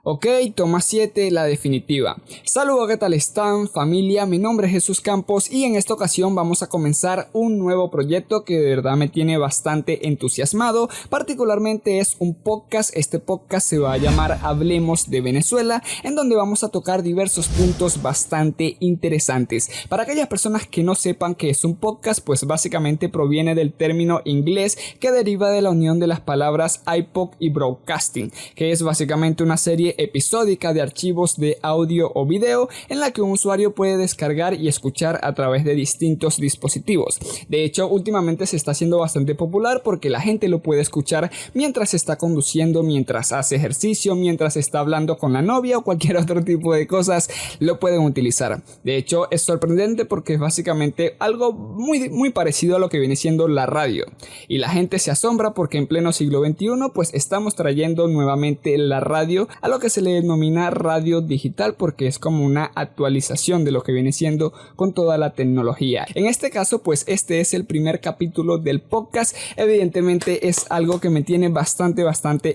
Ok, toma 7, la definitiva. Saludos, ¿qué tal están, familia? Mi nombre es Jesús Campos y en esta ocasión vamos a comenzar un nuevo proyecto que de verdad me tiene bastante entusiasmado. Particularmente es un podcast. Este podcast se va a llamar Hablemos de Venezuela, en donde vamos a tocar diversos puntos bastante interesantes. Para aquellas personas que no sepan qué es un podcast, pues básicamente proviene del término inglés que deriva de la unión de las palabras iPod y broadcasting, que es básicamente una serie episódica de archivos de audio o video en la que un usuario puede descargar y escuchar a través de distintos dispositivos. De hecho, últimamente se está haciendo bastante popular porque la gente lo puede escuchar mientras está conduciendo, mientras hace ejercicio, mientras está hablando con la novia o cualquier otro tipo de cosas lo pueden utilizar. De hecho, es sorprendente porque es básicamente algo muy parecido a lo que viene siendo la radio. Y la gente se asombra porque en pleno siglo XXI pues estamos trayendo nuevamente la radio a lo que se le denomina radio digital, porque es como una actualización de lo que viene siendo con toda la tecnología. En este caso pues este es el primer capítulo del podcast. Evidentemente es algo que me tiene bastante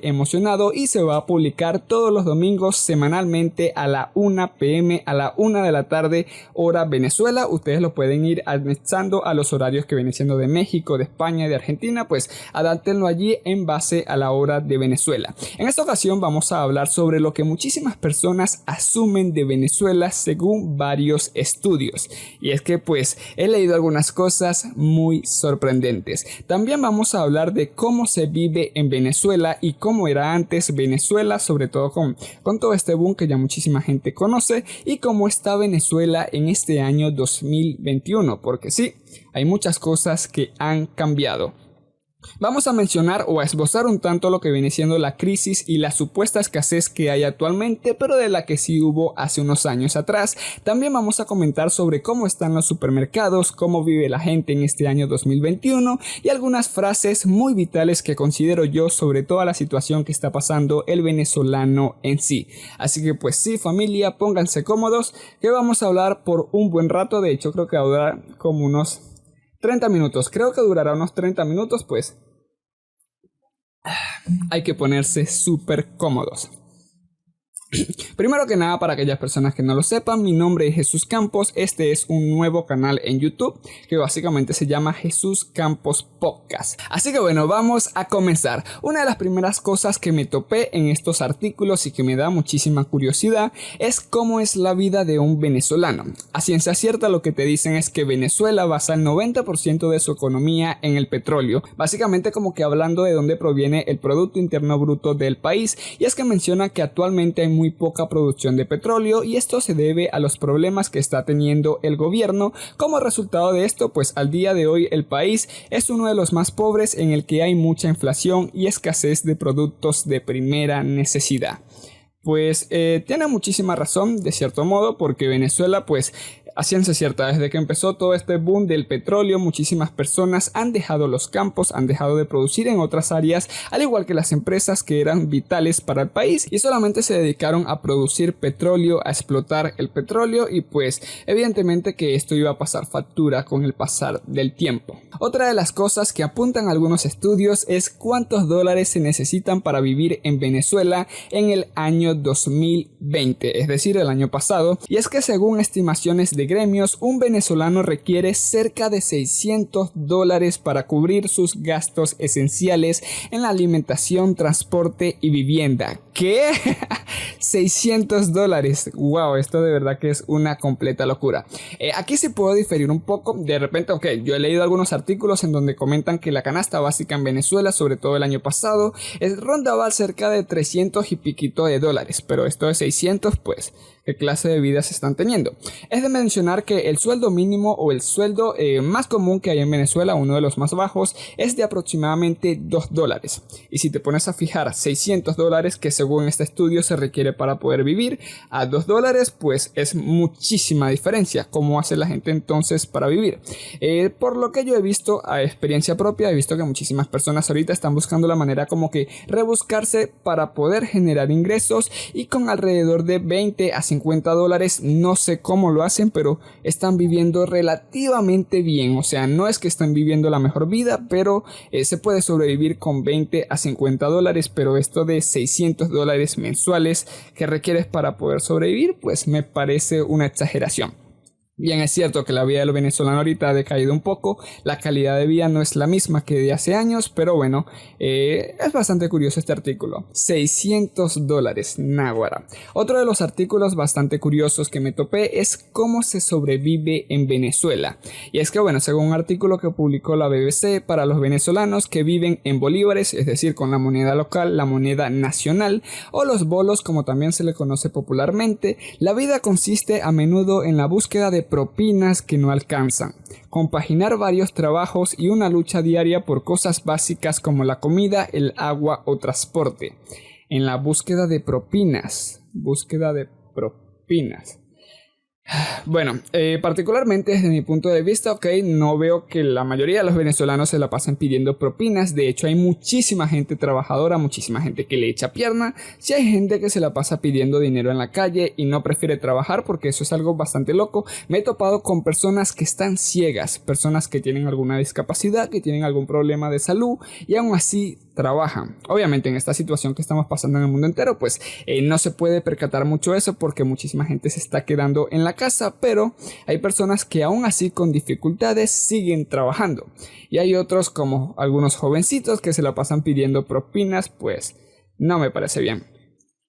emocionado y se va a publicar todos los domingos semanalmente a la 1 p.m. a la 1 de la tarde hora Venezuela. Ustedes lo pueden ir anexando a los horarios que vienen siendo de México, de España y de Argentina, pues adáptenlo allí en base a la hora de Venezuela. En esta ocasión vamos a hablar sobre lo que muchísimas personas asumen de Venezuela según varios estudios, y es que pues he leído algunas cosas muy sorprendentes. También vamos a hablar de cómo se vive en Venezuela y cómo era antes Venezuela, sobre todo con todo este boom que ya muchísima gente conoce, y cómo está Venezuela en este año 2021, porque sí, hay muchas cosas que han cambiado. Vamos a mencionar o a esbozar un tanto lo que viene siendo la crisis y la supuesta escasez que hay actualmente, pero de la que sí hubo hace unos años atrás. También vamos a comentar sobre cómo están los supermercados, cómo vive la gente en este año 2021 y algunas frases muy vitales que considero yo sobre toda la situación que está pasando el venezolano en sí. Así que pues sí, familia, pónganse cómodos que vamos a hablar por un buen rato. De hecho creo que va a durar como unos 30 minutos, creo que durará unos 30 minutos, pues hay que ponerse súper cómodos. Primero que nada, para aquellas personas que no lo sepan, mi nombre es Jesús Campos. Este es un nuevo canal en YouTube que básicamente se llama Jesús Campos Podcast. Así que bueno, vamos a comenzar. Una de las primeras cosas que me topé en estos artículos y que me da muchísima curiosidad es cómo es la vida de un venezolano. A ciencia cierta lo que te dicen es que Venezuela basa el 90% de su economía en el petróleo, básicamente como que hablando de dónde proviene el Producto Interno Bruto del país, y es que menciona que actualmente hay muy poca producción de petróleo y esto se debe a los problemas que está teniendo el gobierno. Como resultado de esto, pues al día de hoy el país es uno de los más pobres, en el que hay mucha inflación y escasez de productos de primera necesidad. Pues tiene muchísima razón de cierto modo, porque Venezuela pues a ciencia cierta, desde que empezó todo este boom del petróleo, muchísimas personas han dejado los campos, han dejado de producir en otras áreas, al igual que las empresas que eran vitales para el país, y solamente se dedicaron a producir petróleo, a explotar el petróleo, y pues evidentemente que esto iba a pasar factura con el pasar del tiempo. Otra de las cosas que apuntan algunos estudios es cuántos dólares se necesitan para vivir en Venezuela en el año 2020, es decir, el año pasado, y es que según estimaciones de gremios, un venezolano requiere cerca de $600 para cubrir sus gastos esenciales en la alimentación, transporte y vivienda. ¿Qué? $600. Wow, esto de verdad que es una completa locura. Aquí sí puedo diferir un poco. De repente, yo he leído algunos artículos en donde comentan que la canasta básica en Venezuela, sobre todo el año pasado, rondaba cerca de 300 y piquito de dólares, pero esto de 600, pues qué clase de vida se están teniendo. Es de mencionar que el sueldo mínimo o el sueldo más común que hay en Venezuela, uno de los más bajos, es de aproximadamente $2. Y si te pones a fijar $600, que según este estudio se requiere para poder vivir, a $2, pues es muchísima diferencia. ¿Cómo hace la gente entonces para vivir? Por lo que yo he visto a experiencia propia, he visto que muchísimas personas ahorita están buscando la manera como que rebuscarse para poder generar ingresos, y con alrededor de 20 a $50, no sé cómo lo hacen, pero están viviendo relativamente bien. O sea, no es que estén viviendo la mejor vida, pero se puede sobrevivir con 20 a $50, pero esto de $600 mensuales que requieres para poder sobrevivir, pues me parece una exageración. Bien, es cierto que la vida del venezolano ahorita ha decaído un poco, la calidad de vida no es la misma que de hace años, pero bueno, es bastante curioso este artículo. $600, náguara. Otro de los artículos bastante curiosos que me topé es cómo se sobrevive en Venezuela. Y es que bueno, según un artículo que publicó la BBC, para los venezolanos que viven en bolívares, es decir, con la moneda local, la moneda nacional, o los bolos como también se le conoce popularmente, la vida consiste a menudo en la búsqueda de propinas que no alcanzan, compaginar varios trabajos y una lucha diaria por cosas básicas como la comida, el agua o transporte. En la búsqueda de propinas. Bueno, particularmente desde mi punto de vista, no veo que la mayoría de los venezolanos se la pasen pidiendo propinas. De hecho, hay muchísima gente trabajadora, muchísima gente que le echa pierna. Sí hay gente que se la pasa pidiendo dinero en la calle y no prefiere trabajar, porque eso es algo bastante loco. Me he topado con personas que están ciegas, personas que tienen alguna discapacidad, que tienen algún problema de salud y aún así trabajan. Obviamente en esta situación que estamos pasando en el mundo entero, pues no se puede percatar mucho eso porque muchísima gente se está quedando en la casa, pero hay personas que aún así con dificultades siguen trabajando. Y hay otros, como algunos jovencitos, que se la pasan pidiendo propinas, pues no me parece bien.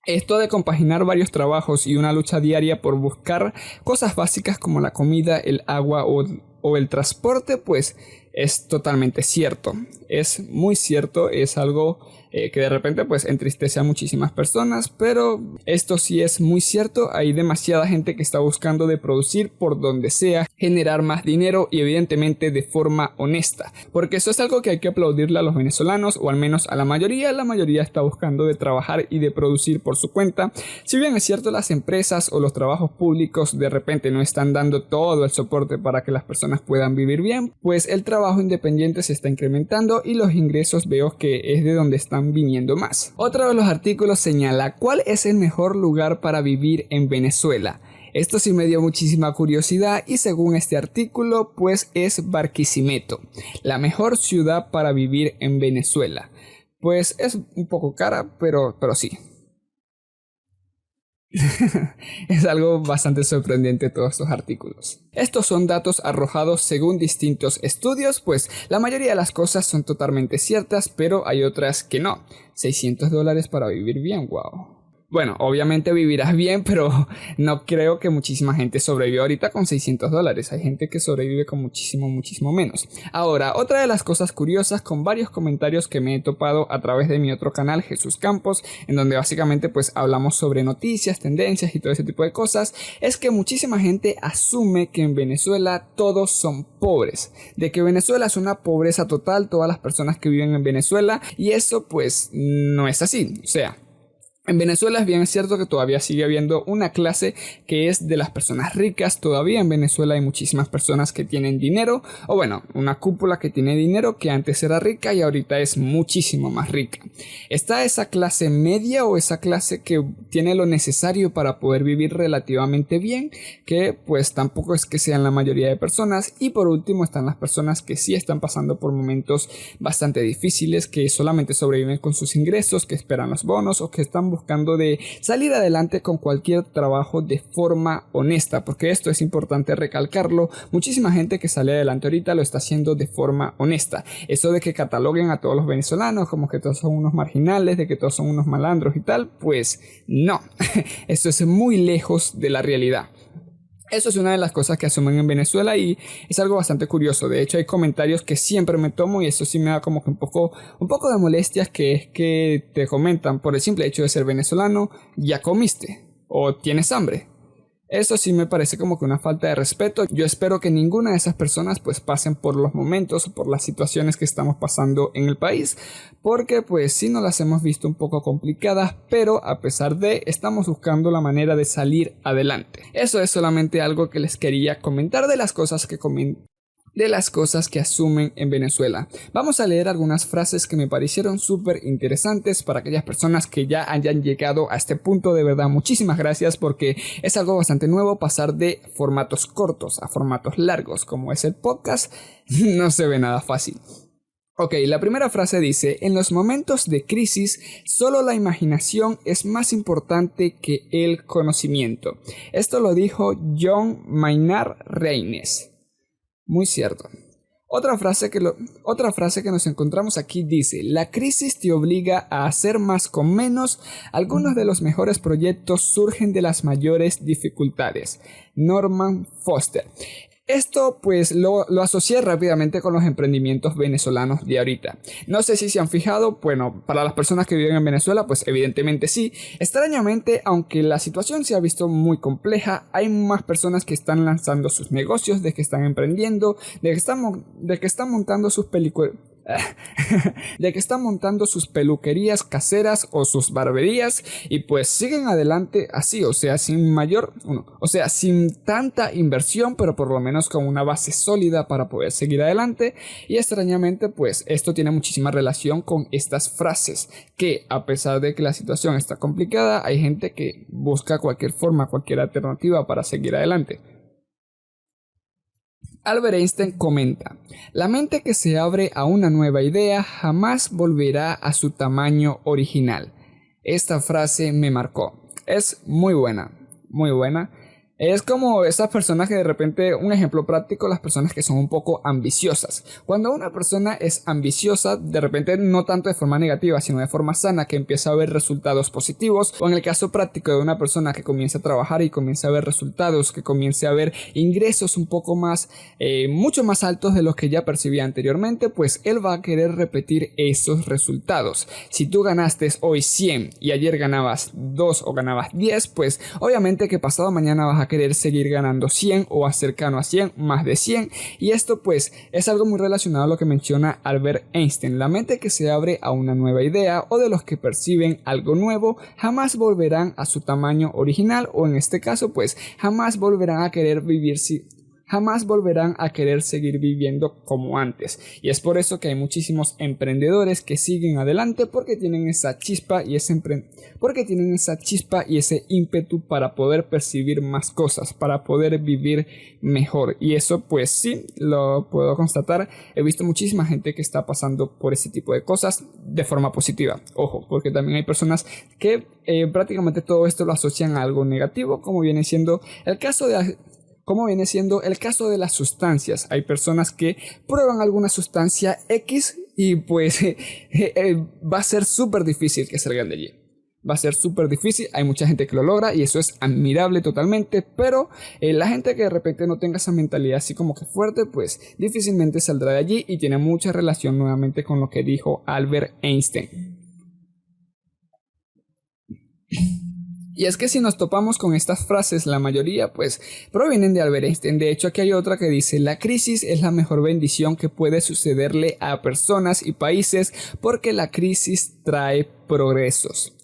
Esto de compaginar varios trabajos y una lucha diaria por buscar cosas básicas como la comida, el agua o el transporte, pues es totalmente cierto. Es muy cierto, es algo que de repente pues entristece a muchísimas personas, pero esto sí es muy cierto. Hay demasiada gente que está buscando de producir por donde sea, generar más dinero y evidentemente de forma honesta, porque eso es algo que hay que aplaudirle a los venezolanos, o al menos a la mayoría está buscando de trabajar y de producir por su cuenta. Si bien es cierto, las empresas o los trabajos públicos de repente no están dando todo el soporte para que las personas puedan vivir bien, pues el trabajo independiente se está incrementando y los ingresos veo que es de donde están viniendo más. Otro de los artículos señala cuál es el mejor lugar para vivir en Venezuela. Esto sí me dio muchísima curiosidad y según este artículo pues es Barquisimeto, la mejor ciudad para vivir en Venezuela. Pues es un poco cara, pero sí. Es algo bastante sorprendente todos estos artículos. Estos son datos arrojados según distintos estudios, pues la mayoría de las cosas son totalmente ciertas, pero hay otras que no. $600 para vivir bien, wow. Bueno, obviamente vivirás bien, pero no creo que muchísima gente sobreviva ahorita con $600. Hay gente que sobrevive con muchísimo menos. Ahora, otra de las cosas curiosas con varios comentarios que me he topado a través de mi otro canal, Jesús Campos, en donde básicamente pues hablamos sobre noticias, tendencias y todo ese tipo de cosas, es que muchísima gente asume que en Venezuela todos son pobres, de que Venezuela es una pobreza total, todas las personas que viven en Venezuela, y eso pues no es así. O sea, en Venezuela es bien cierto que todavía sigue habiendo una clase que es de las personas ricas. Todavía en Venezuela hay muchísimas personas que tienen dinero, o bueno, una cúpula que tiene dinero que antes era rica y ahorita es muchísimo más rica. Está esa clase media o esa clase que tiene lo necesario para poder vivir relativamente bien, que pues tampoco es que sean la mayoría de personas. Y por último están las personas que sí están pasando por momentos bastante difíciles, que solamente sobreviven con sus ingresos, que esperan los bonos o que están buscando de salir adelante con cualquier trabajo de forma honesta, porque esto es importante recalcarlo. Muchísima gente que sale adelante ahorita lo está haciendo de forma honesta. Eso de que cataloguen a todos los venezolanos como que todos son unos marginales, de que todos son unos malandros y tal, pues no. Esto es muy lejos de la realidad. Eso es una de las cosas que asumen en Venezuela y es algo bastante curioso. De hecho, hay comentarios que siempre me tomo y eso sí me da como que un poco de molestias, que es que te comentan por el simple hecho de ser venezolano, ya comiste o tienes hambre. Eso sí me parece como que una falta de respeto. Yo espero que ninguna de esas personas pues pasen por los momentos o por las situaciones que estamos pasando en el país, porque pues sí nos las hemos visto un poco complicadas, pero a pesar de estamos buscando la manera de salir adelante. Eso es solamente algo que les quería comentar de las cosas que asumen en Venezuela. Vamos a leer algunas frases que me parecieron súper interesantes para aquellas personas que ya hayan llegado a este punto. De verdad, muchísimas gracias, porque es algo bastante nuevo pasar de formatos cortos a formatos largos como es el podcast. No se ve nada fácil. Ok, la primera frase dice, en los momentos de crisis, solo la imaginación es más importante que el conocimiento. Esto lo dijo John Maynard Keynes. Muy cierto. Otra frase que nos encontramos aquí dice, la crisis te obliga a hacer más con menos, algunos de los mejores proyectos surgen de las mayores dificultades. Norman Foster. Esto pues lo asocié rápidamente con los emprendimientos venezolanos de ahorita. No sé si se han fijado, bueno, para las personas que viven en Venezuela pues evidentemente sí. Extrañamente, aunque la situación se ha visto muy compleja, hay más personas que están lanzando sus negocios, de que están emprendiendo, de que están montando sus películas. De que están montando sus peluquerías caseras o sus barberías y pues siguen adelante así, o sea, sin tanta inversión, pero por lo menos con una base sólida para poder seguir adelante. Y extrañamente pues esto tiene muchísima relación con estas frases, que a pesar de que la situación está complicada, hay gente que busca cualquier forma, cualquier alternativa para seguir adelante. Albert Einstein comenta, la mente que se abre a una nueva idea jamás volverá a su tamaño original. Esta frase me marcó. Es muy buena, muy buena. Es como esas personas que de repente, un ejemplo práctico, las personas que son un poco ambiciosas. Cuando una persona es ambiciosa, de repente no tanto de forma negativa, sino de forma sana, que empieza a ver resultados positivos, o en el caso práctico de una persona que comienza a trabajar y comienza a ver resultados, que comience a ver ingresos un poco más, mucho más altos de los que ya percibía anteriormente, pues él va a querer repetir esos resultados. Si tú ganaste hoy 100 y ayer ganabas 2 o ganabas 10, pues obviamente que pasado mañana vas a querer seguir ganando 100 o a cercano a 100, más de 100, y esto pues es algo muy relacionado a lo que menciona Albert Einstein. La mente que se abre a una nueva idea o de los que perciben algo nuevo jamás volverán a su tamaño original, o en este caso pues jamás volverán a querer seguir viviendo como antes. Y es por eso que hay muchísimos emprendedores que siguen adelante, porque tienen esa chispa y ese ímpetu para poder percibir más cosas, para poder vivir mejor. Y eso pues sí, lo puedo constatar. He visto muchísima gente que está pasando por ese tipo de cosas de forma positiva. Ojo, porque también hay personas que prácticamente todo esto lo asocian a algo negativo, como viene siendo el caso de las sustancias. Hay personas que prueban alguna sustancia X y pues va a ser súper difícil que salgan de allí. Va a ser súper difícil, hay mucha gente que lo logra y eso es admirable totalmente, pero la gente que de repente no tenga esa mentalidad así como que fuerte, pues difícilmente saldrá de allí, y tiene mucha relación nuevamente con lo que dijo Albert Einstein. Y es que si nos topamos con estas frases, la mayoría pues provienen de Albert Einstein. De hecho, aquí hay otra que dice, la crisis es la mejor bendición que puede sucederle a personas y países, porque la crisis trae progresos.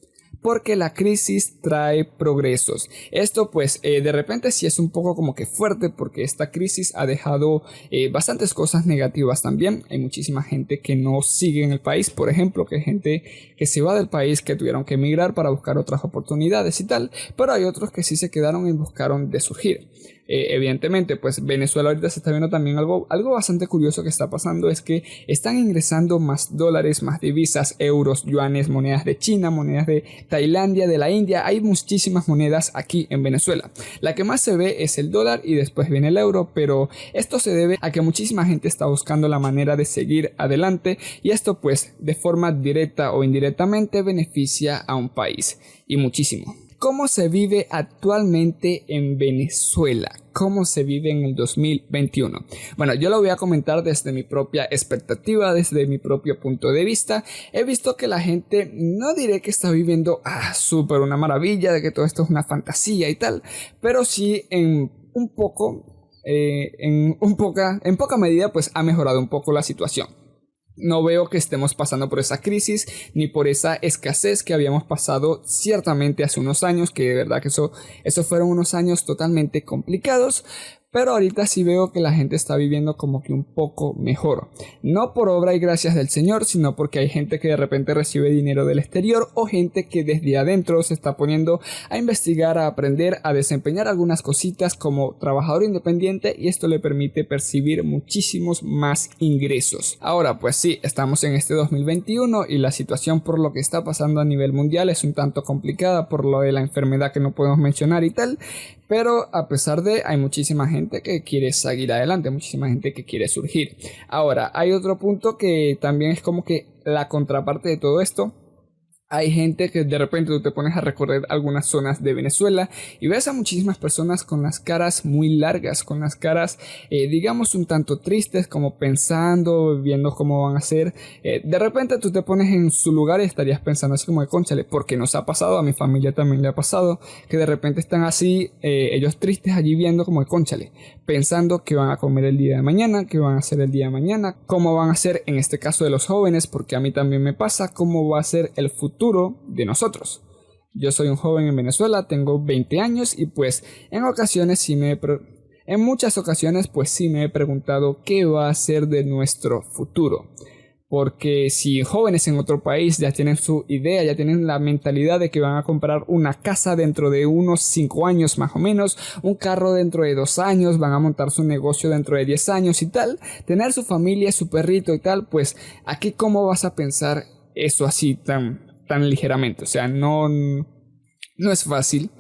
Esto pues de repente sí es un poco como que fuerte, porque esta crisis ha dejado bastantes cosas negativas también. Hay muchísima gente que no sigue en el país, por ejemplo, que hay gente que se va del país, que tuvieron que emigrar para buscar otras oportunidades y tal, pero hay otros que sí se quedaron y buscaron de surgir. Evidentemente pues Venezuela ahorita se está viendo también algo bastante curioso que está pasando, es que están ingresando más dólares, más divisas, euros, yuanes, monedas de China, monedas de Tailandia, de la India. Hay muchísimas monedas aquí en Venezuela. La que más se ve es el dólar y después viene el euro, pero esto se debe a que muchísima gente está buscando la manera de seguir adelante, y esto pues de forma directa o indirectamente beneficia a un país, y muchísimo. ¿Cómo se vive actualmente en Venezuela? ¿Cómo se vive en el 2021? Bueno, yo lo voy a comentar desde mi propia expectativa, desde mi propio punto de vista. He visto que la gente, no diré que está viviendo súper una maravilla, de que todo esto es una fantasía y tal, pero sí en poca medida pues ha mejorado un poco la situación. No veo que estemos pasando por esa crisis ni por esa escasez que habíamos pasado ciertamente hace unos años, que de verdad que eso fueron unos años totalmente complicados, pero ahorita sí veo que la gente está viviendo como que un poco mejor. No por obra y gracias del Señor, sino porque hay gente que de repente recibe dinero del exterior o gente que desde adentro se está poniendo a investigar, a aprender, a desempeñar algunas cositas como trabajador independiente, y esto le permite percibir muchísimos más ingresos. Ahora pues sí, estamos en este 2021 y la situación por lo que está pasando a nivel mundial es un tanto complicada por lo de la enfermedad que no podemos mencionar y tal. Pero a pesar de, hay muchísima gente que quiere seguir adelante, muchísima gente que quiere surgir. Ahora, hay otro punto que también es como que la contraparte de todo esto. Hay gente que de repente tú te pones a recorrer algunas zonas de Venezuela y ves a muchísimas personas con las caras muy largas, con las caras digamos un tanto tristes, como pensando, viendo cómo van a ser. De repente tú te pones en su lugar y estarías pensando así como de cónchale, porque nos ha pasado, a mi familia también le ha pasado, que de repente están así ellos tristes allí viendo como de cónchale, pensando qué van a comer el día de mañana, qué van a hacer el día de mañana, cómo van a ser en este caso de los jóvenes, porque a mí también me pasa, cómo va a ser el futuro de nosotros. Yo soy un joven en Venezuela, tengo 20 años y pues en muchas ocasiones pues sí me he preguntado qué va a ser de nuestro futuro. Porque si jóvenes en otro país ya tienen su idea, ya tienen la mentalidad de que van a comprar una casa dentro de unos 5 años más o menos, un carro dentro de 2 años, van a montar su negocio dentro de 10 años y tal, tener su familia, su perrito y tal, pues aquí cómo vas a pensar eso así tan ligeramente. O sea, no es fácil.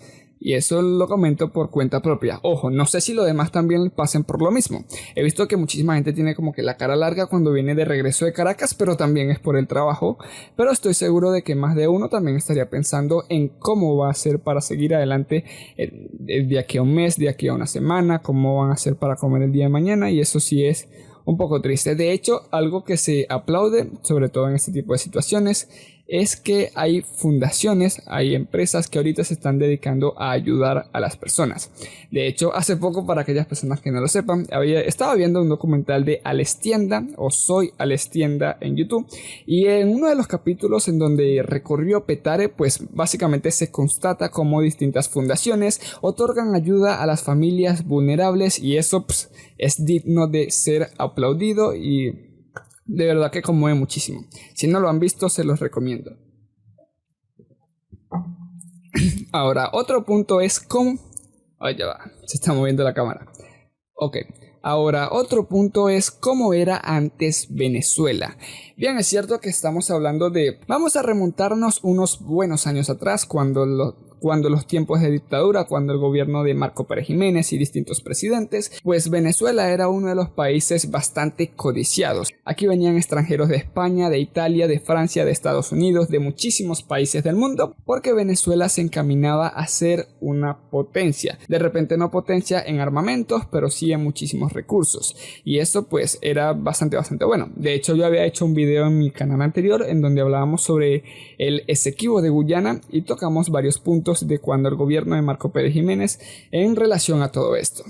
Y eso lo comento por cuenta propia. Ojo, no sé si los demás también pasen por lo mismo. He visto que muchísima gente tiene como que la cara larga cuando viene de regreso de Caracas, pero también es por el trabajo. Pero estoy seguro de que más de uno también estaría pensando en cómo va a ser para seguir adelante de aquí a un mes, de aquí a una semana, cómo van a hacer para comer el día de mañana, y eso sí es un poco triste. De hecho, algo que se aplaude, sobre todo en este tipo de situaciones, es que hay fundaciones, hay empresas que ahorita se están dedicando a ayudar a las personas. De hecho, hace poco, para aquellas personas que no lo sepan, estaba viendo un documental de Alestienda, o Soy Alestienda en YouTube, y en uno de los capítulos en donde recorrió Petare, pues básicamente se constata cómo distintas fundaciones otorgan ayuda a las familias vulnerables, y eso es digno de ser aplaudido y de verdad que conmueve muchísimo. Si no lo han visto, se los recomiendo. Ahora, otro punto es cómo... Ay, ya va, se está moviendo la cámara. Ok, ahora otro punto es cómo era antes Venezuela. Bien, es cierto que estamos hablando de... Vamos a remontarnos unos buenos años atrás, cuando los tiempos de dictadura, cuando el gobierno de Marco Pérez Jiménez y distintos presidentes, pues Venezuela era uno de los países bastante codiciados. Aquí venían extranjeros de España, de Italia, de Francia, de Estados Unidos, de muchísimos países del mundo, porque Venezuela se encaminaba a ser una potencia. De repente no potencia en armamentos, pero sí en muchísimos recursos. Y eso pues era bastante bueno. De hecho, yo había hecho un video en mi canal anterior en donde hablábamos sobre el Esequibo de Guyana y tocamos varios puntos de cuando el gobierno de Marco Pérez Jiménez en relación a todo esto.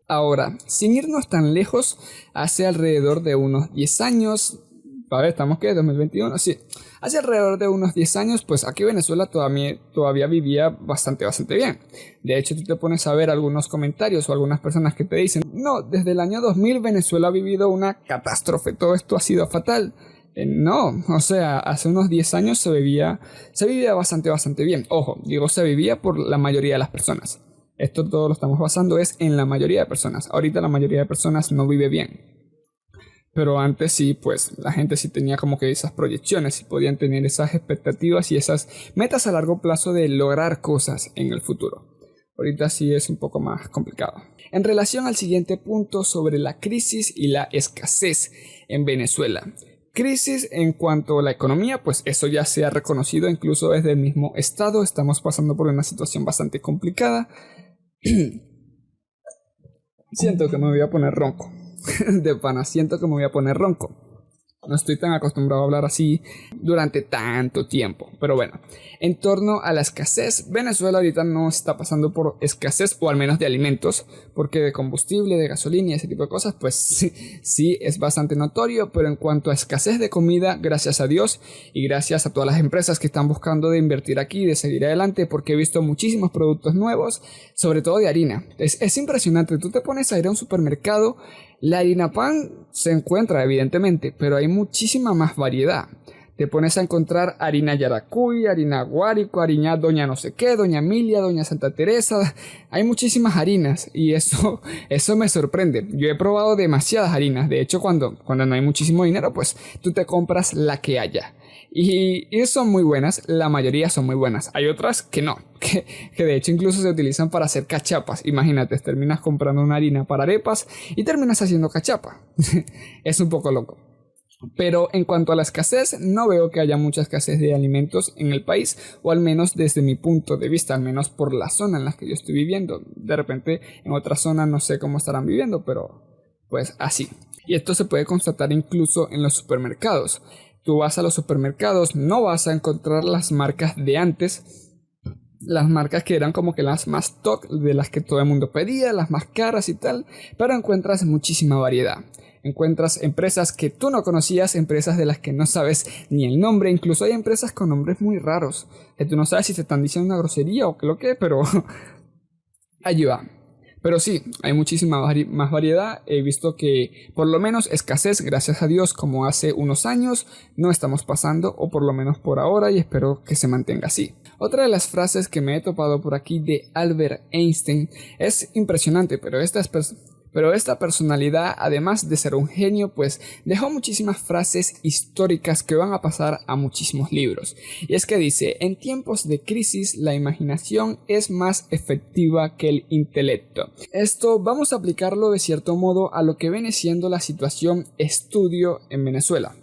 Ahora, sin irnos tan lejos, hace alrededor de unos 10 años, a ver, ¿estamos qué? ¿2021? Sí, hace alrededor de unos 10 años, pues aquí Venezuela todavía vivía bastante bien. De hecho, tú te pones a ver algunos comentarios o algunas personas que te dicen, no, desde el año 2000 Venezuela ha vivido una catástrofe, todo esto ha sido fatal. No, o sea, hace unos 10 años se vivía bastante bien. Ojo, digo se vivía por la mayoría de las personas. Esto todo lo estamos basando es en la mayoría de personas. Ahorita la mayoría de personas no vive bien. Pero antes sí, pues la gente sí tenía como que esas proyecciones y podían tener esas expectativas y esas metas a largo plazo de lograr cosas en el futuro. Ahorita sí es un poco más complicado. En relación al siguiente punto sobre la crisis y la escasez en Venezuela. Crisis en cuanto a la economía, pues eso ya se ha reconocido incluso desde el mismo estado. Estamos pasando por una situación bastante complicada. Siento que me voy a poner ronco. De pana, siento que me voy a poner ronco. No estoy tan acostumbrado a hablar así durante tanto tiempo. Pero bueno, en torno a la escasez, Venezuela ahorita no está pasando por escasez, o al menos de alimentos, porque de combustible, de gasolina y ese tipo de cosas, pues sí es bastante notorio. Pero en cuanto a escasez de comida, gracias a Dios y gracias a todas las empresas que están buscando de invertir aquí, de seguir adelante, porque he visto muchísimos productos nuevos, sobre todo de harina. Es impresionante. Tú te pones a ir a un supermercado, la harina pan se encuentra evidentemente, pero hay muchísima más variedad. Te pones a encontrar harina Yaracuy, harina Guárico, harina Doña no sé qué, Doña Emilia, Doña Santa Teresa. Hay muchísimas harinas y eso me sorprende. Yo he probado demasiadas harinas. De hecho, cuando no hay muchísimo dinero, pues tú te compras la que haya. Y son muy buenas, la mayoría son muy buenas. Hay otras que no, que de hecho incluso se utilizan para hacer cachapas. Imagínate, terminas comprando una harina para arepas y terminas haciendo cachapa. Es un poco loco. Pero en cuanto a la escasez, no veo que haya mucha escasez de alimentos en el país, o al menos desde mi punto de vista, al menos por la zona en la que yo estoy viviendo. De repente en otra zona no sé cómo estarán viviendo, pero pues así. Y esto se puede constatar incluso en los supermercados. Tú vas a los supermercados, no vas a encontrar las marcas de antes, las marcas que eran como que las más top, de las que todo el mundo pedía, las más caras y tal, pero encuentras muchísima variedad. Encuentras empresas que tú no conocías, empresas de las que no sabes ni el nombre, incluso hay empresas con nombres muy raros, que tú no sabes si te están diciendo una grosería o qué lo que, pero allí va. Pero sí, hay muchísima más variedad. He visto que por lo menos escasez, gracias a Dios, como hace unos años, no estamos pasando, o por lo menos por ahora, y espero que se mantenga así. Otra de las frases que me he topado por aquí de Albert Einstein es impresionante, pero esta personalidad, además de ser un genio, pues dejó muchísimas frases históricas que van a pasar a muchísimos libros. Y es que dice: en tiempos de crisis la imaginación es más efectiva que el intelecto. Esto vamos a aplicarlo de cierto modo a lo que viene siendo la situación estudio en Venezuela.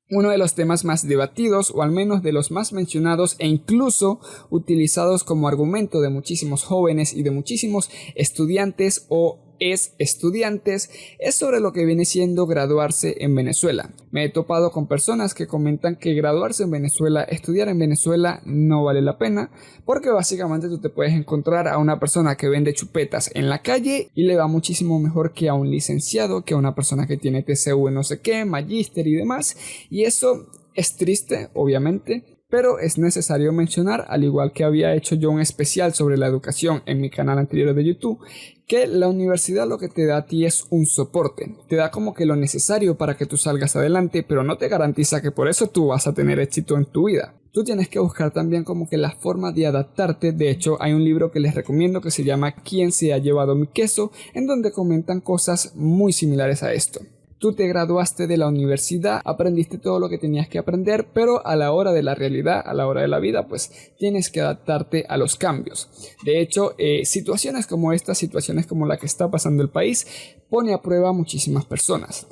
Uno de los temas más debatidos, o al menos de los más mencionados e incluso utilizados como argumento de muchísimos jóvenes y de muchísimos estudiantes o estudiantes, es sobre lo que viene siendo graduarse en Venezuela. Me he topado con personas que comentan que graduarse en Venezuela, estudiar en Venezuela no vale la pena, porque básicamente tú te puedes encontrar a una persona que vende chupetas en la calle y le va muchísimo mejor que a un licenciado, que a una persona que tiene TCU en no sé qué, magíster y demás, y eso es triste, obviamente. Pero es necesario mencionar, al igual que había hecho yo un especial sobre la educación en mi canal anterior de YouTube, que la universidad lo que te da a ti es un soporte. Te da como que lo necesario para que tú salgas adelante, pero no te garantiza que por eso tú vas a tener éxito en tu vida. Tú tienes que buscar también como que la forma de adaptarte. De hecho, hay un libro que les recomiendo que se llama ¿Quién se ha llevado mi queso?, en donde comentan cosas muy similares a esto. Tú te graduaste de la universidad, aprendiste todo lo que tenías que aprender, pero a la hora de la realidad, a la hora de la vida, pues tienes que adaptarte a los cambios. De hecho, situaciones como estas, situaciones como la que está pasando el país, pone a prueba a muchísimas personas.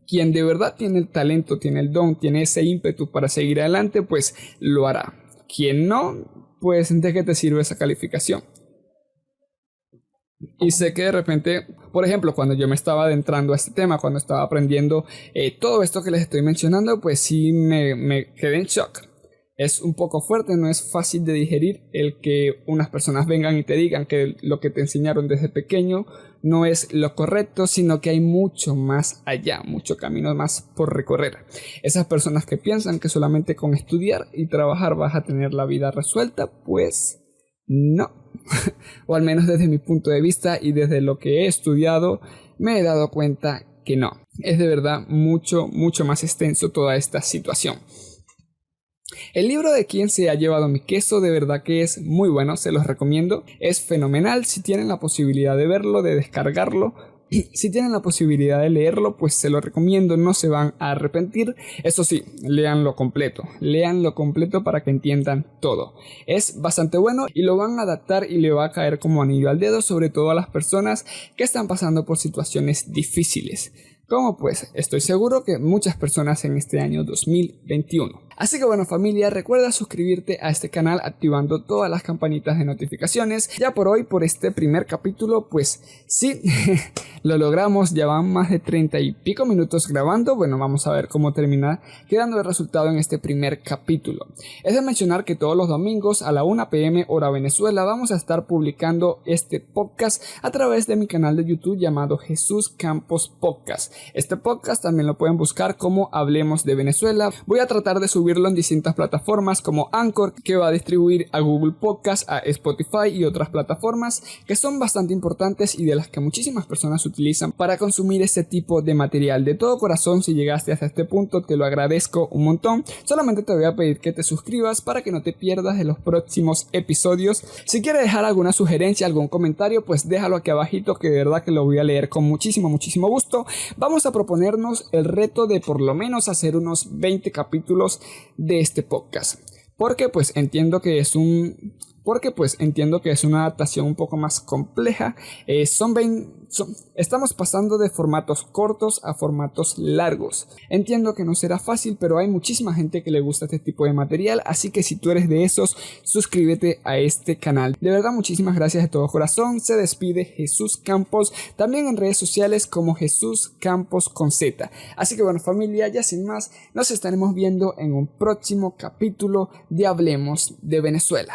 Quien de verdad tiene el talento, tiene el don, tiene ese ímpetu para seguir adelante, pues lo hará. Quien no, pues ¿de qué te sirve esa calificación? Y sé que de repente, por ejemplo, cuando yo me estaba adentrando a este tema, cuando estaba aprendiendo todo esto que les estoy mencionando, pues sí me quedé en shock. Es un poco fuerte, no es fácil de digerir el que unas personas vengan y te digan que lo que te enseñaron desde pequeño no es lo correcto, sino que hay mucho más allá, mucho camino más por recorrer. Esas personas que piensan que solamente con estudiar y trabajar vas a tener la vida resuelta, pues no. O al menos desde mi punto de vista y desde lo que he estudiado, me he dado cuenta que no. Es de verdad mucho más extenso toda esta situación. El libro de ¿Quién se ha llevado mi queso? De verdad que es muy bueno, se los recomiendo. Es fenomenal. Si tienen la posibilidad de verlo, de descargarlo, si tienen la posibilidad de leerlo, pues se lo recomiendo, no se van a arrepentir. Eso sí, léanlo completo para que entiendan todo. Es bastante bueno y lo van a adaptar y le va a caer como anillo al dedo, sobre todo a las personas que están pasando por situaciones difíciles, como pues estoy seguro que muchas personas en este año 2021. Así que bueno, familia, recuerda suscribirte a este canal activando todas las campanitas de notificaciones. Ya por hoy, por este primer capítulo, pues sí, lo logramos. Ya van más de 30 y pico minutos grabando. Bueno, vamos a ver cómo termina quedando el resultado en este primer capítulo. Es de mencionar que todos los domingos a la 1 p.m. hora Venezuela vamos a estar publicando este podcast a través de mi canal de YouTube llamado Jesús Campos Podcast. Este podcast también lo pueden buscar como Hablemos de Venezuela. Voy a tratar de subirlo en distintas plataformas como Anchor, que va a distribuir a Google Podcast, a Spotify y otras plataformas que son bastante importantes y de las que muchísimas personas utilizan para consumir este tipo de material. De todo corazón, si llegaste hasta este punto, te lo agradezco un montón. Solamente te voy a pedir que te suscribas para que no te pierdas de los próximos episodios. Si quieres dejar alguna sugerencia, algún comentario, pues déjalo aquí abajito, que de verdad que lo voy a leer con muchísimo gusto. Vamos a proponernos el reto de por lo menos hacer unos 20 capítulos de este podcast, porque pues entiendo que es una adaptación un poco más compleja. Estamos pasando de formatos cortos a formatos largos. Entiendo que no será fácil, pero hay muchísima gente que le gusta este tipo de material, así que si tú eres de esos, suscríbete a este canal. De verdad, muchísimas gracias de todo corazón. Se despide Jesús Campos, también en redes sociales como Jesús Campos con Z. Así que bueno, familia, ya sin más, nos estaremos viendo en un próximo capítulo de Hablemos de Venezuela.